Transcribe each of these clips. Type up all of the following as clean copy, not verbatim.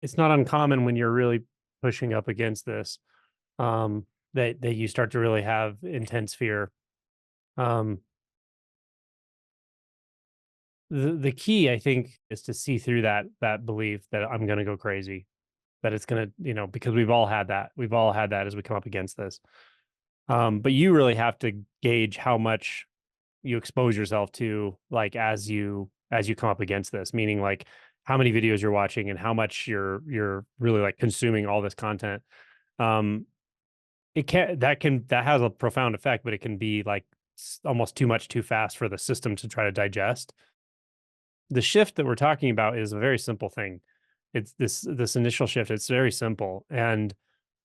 it's not uncommon when you're really pushing up against this, that you start to really have intense fear. Um, the key, I think, is to see through that belief that I'm going to go crazy, that it's going to, because we've all had that. We've all had that as we come up against this. But you really have to gauge how much you expose yourself to, like, as you come up against this, meaning like how many videos you're watching and how much you're really like consuming all this content. Um, that has a profound effect, but it can be like almost too much too fast for the system to try to digest. The shift that we're talking about is a very simple thing. It's this initial shift. It's very simple, and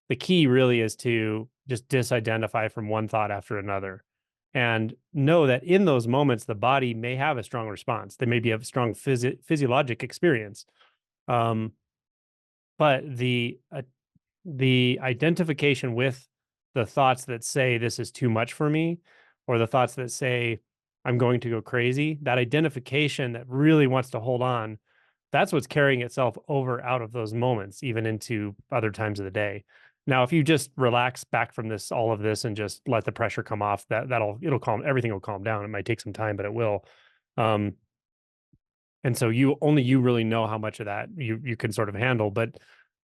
the key really is to just disidentify from one thought after another, and know that in those moments the body may have a strong response. They maybe have a strong physiologic experience, um, but the identification with the thoughts that say this is too much for me, or the thoughts that say I'm going to go crazy, that identification that really wants to hold on, that's what's carrying itself over out of those moments, even into other times of the day. Now, if you just relax back from this, all of this, and just let the pressure come off, it'll calm, everything will calm down. It might take some time, but it will. Um, and so you really know how much of that you can sort of handle. But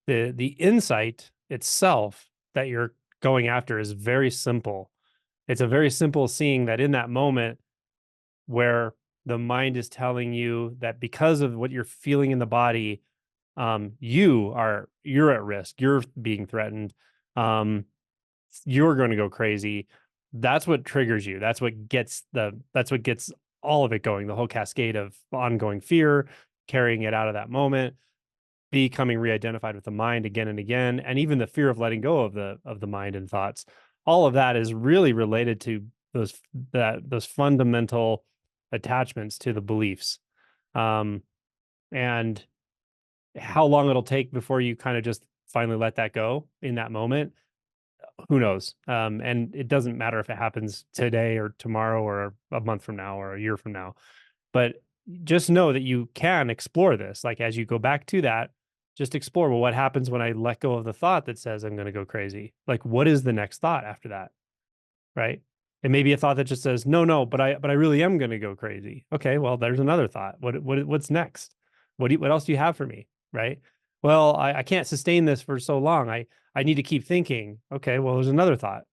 the insight itself that you're going after is very simple. It's a very simple seeing that in that moment where the mind is telling you that because of what you're feeling in the body, you're at risk, you're being threatened, um, you're going to go crazy. That's what triggers you. That's what gets all of it going, the whole cascade of ongoing fear, carrying it out of that moment, becoming re-identified with the mind again and again, and even the fear of letting go of the mind and thoughts. All of that is really related to those fundamental attachments to the beliefs. Um, and how long it'll take before you kind of just finally let that go in that moment, who knows? And it doesn't matter if it happens today or tomorrow or a month from now or a year from now. But just know that you can explore this. Like, as you go back to that, just explore, well, what happens when I let go of the thought that says I'm going to go crazy? Like, what is the next thought after that? Right? It may be a thought that just says, no, no, but I really am going to go crazy. Okay, well, there's another thought. What's next? What else do you have for me? Right? Well, I can't sustain this for so long. I need to keep thinking. Okay, well, there's another thought.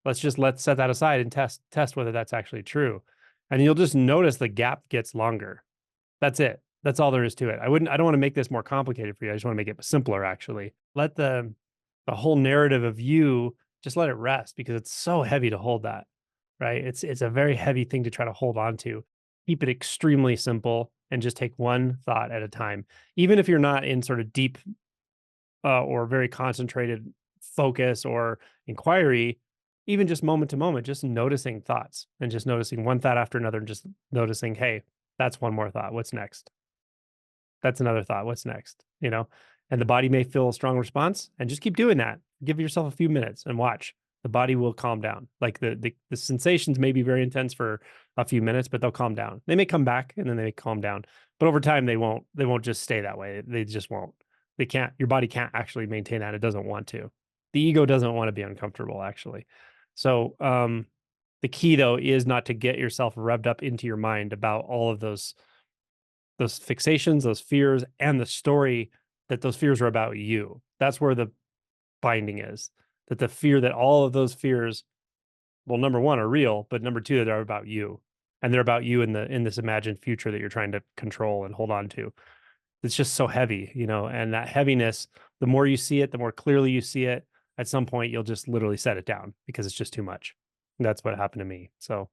Let's set that aside and test whether that's actually true. And you'll just notice the gap gets longer. That's it. That's all there is to it. I don't want to make this more complicated for you. I just want to make it simpler, actually. Let the whole narrative of you, just let it rest, because it's so heavy to hold that, right? It's a very heavy thing to try to hold on to. Keep it extremely simple and just take one thought at a time. Even if you're not in sort of deep or very concentrated focus or inquiry, even just moment to moment, just noticing thoughts and just noticing one thought after another, and just noticing, hey, that's one more thought. What's next? That's another thought. What's next? And the body may feel a strong response, and just keep doing that. Give yourself a few minutes and watch. The body will calm down. Like the sensations may be very intense for a few minutes, but they'll calm down. They may come back and then they may calm down, but over time they won't just stay that way. They just won't. They can't. Your body can't actually maintain that. It doesn't want to. The ego doesn't want to be uncomfortable, actually. So the key, though, is not to get yourself revved up into your mind about all of those fixations, those fears, and the story that those fears are about you. That's where the binding is. That the fear that all of those fears, well, number one, are real, but number two, that they're about you. And they're about you in this imagined future that you're trying to control and hold on to. It's just so heavy, and that heaviness, the more you see it, the more clearly you see it, at some point you'll just literally set it down because it's just too much. And that's what happened to me. So